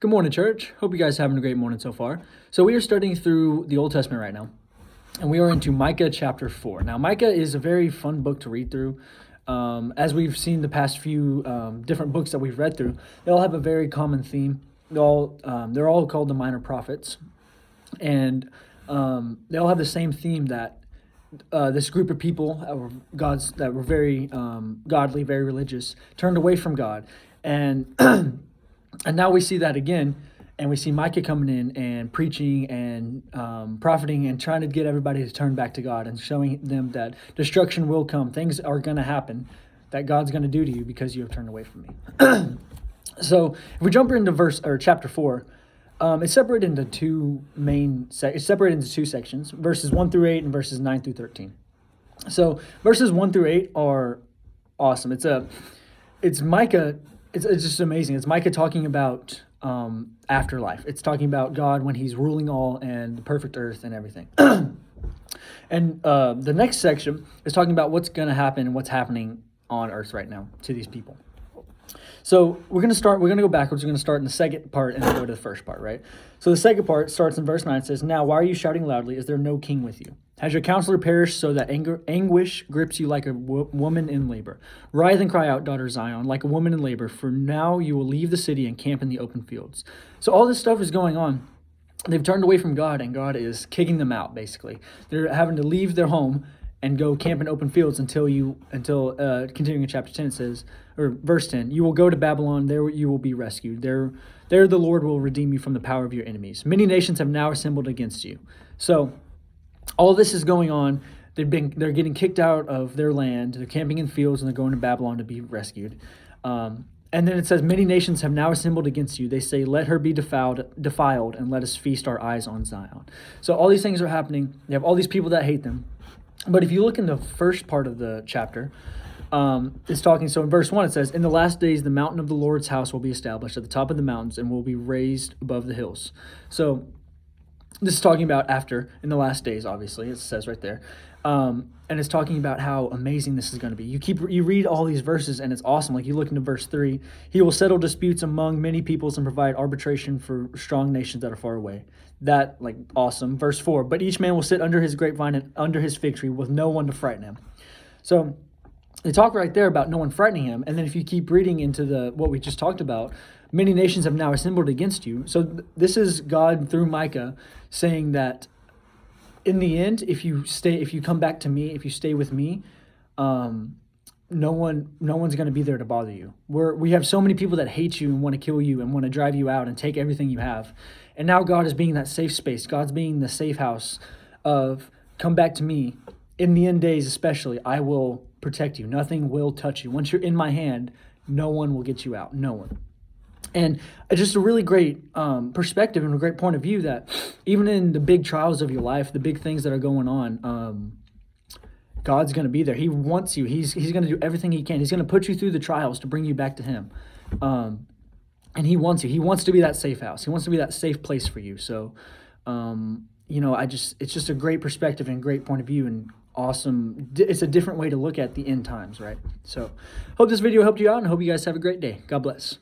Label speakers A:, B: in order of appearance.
A: Good morning, church. Hope you guys are having a great morning so far. So we are studying through the Old Testament right now, and we are into Micah chapter 4. Now, Micah is a very fun book to read through. As we've seen the past few different books that we've read through, they all have a very common theme. They're all called the minor prophets, and they all have the same theme that this group of people that were very godly, very religious, turned away from God, and and now we see that again, and we see Micah coming in and preaching and profiting and trying to get everybody to turn back to God and showing them that destruction will come. Things are going to happen that God's going to do to you because you have turned away from me. So if we jump into chapter 4, it's separated into it's separated into two sections, verses 1 through 8 and verses 9 through 13. So verses 1 through 8 are awesome. It's Micah. It's just amazing. It's Micah talking about afterlife. It's talking about God when he's ruling all and the perfect earth and everything. And the next section is talking about what's going to happen and what's happening on earth right now to these people. So we're going to go backwards. We're going to start in the second part and then go to the first part, right? So the second part starts in verse 9. It says, "Now, why are you shouting loudly? Is there no king with you? Has your counselor perished so that anguish grips you like a woman in labor? Writhe and cry out, daughter Zion, like a woman in labor, for now you will leave the city and camp in the open fields." So all this stuff is going on. They've turned away from God, and God is kicking them out, basically. They're having to leave their home and go camp in open fields until continuing in chapter 10 it says, or verse 10, "You will go to Babylon, there you will be rescued. There the Lord will redeem you from the power of your enemies. Many nations have now assembled against you." So all this is going on. They're getting kicked out of their land. They're camping in fields and they're going to Babylon to be rescued. And then it says, "Many nations have now assembled against you. They say, 'Let her be defiled, and let us feast our eyes on Zion.'" So all these things are happening. You have all these people that hate them. But if you look in the first part of the chapter, it's talking. So in verse 1, it says, "In the last days, the mountain of the Lord's house will be established at the top of the mountains and will be raised above the hills." So this is talking about after, in the last days, obviously, it says right there. And it's talking about how amazing this is going to be. You read all these verses, and it's awesome. Like you look into verse 3, "He will settle disputes among many peoples and provide arbitration for strong nations that are far away." That, like, awesome. Verse 4, "But each man will sit under his grapevine and under his fig tree with no one to frighten him." So they talk right there about no one frightening him. And then if you keep reading into what we just talked about, "Many nations have now assembled against you." So this is God through Micah saying that in the end, if you come back to me, if you stay with me, no one's going to be there to bother you. We have so many people that hate you and want to kill you and want to drive you out and take everything you have. And now God is being that safe space. God's being the safe house of, come back to me. In the end days especially, I will protect you. Nothing will touch you. Once you're in my hand, no one will get you out. No one. And it's just a really great perspective and a great point of view that even in the big trials of your life, the big things that are going on, God's going to be there. He wants you. He's going to do everything he can. He's going to put you through the trials to bring you back to him. And he wants you. He wants to be that safe house. He wants to be that safe place for you. So, it's just a great perspective and great point of view and awesome. It's a different way to look at the end times, right? So hope this video helped you out and hope you guys have a great day. God bless.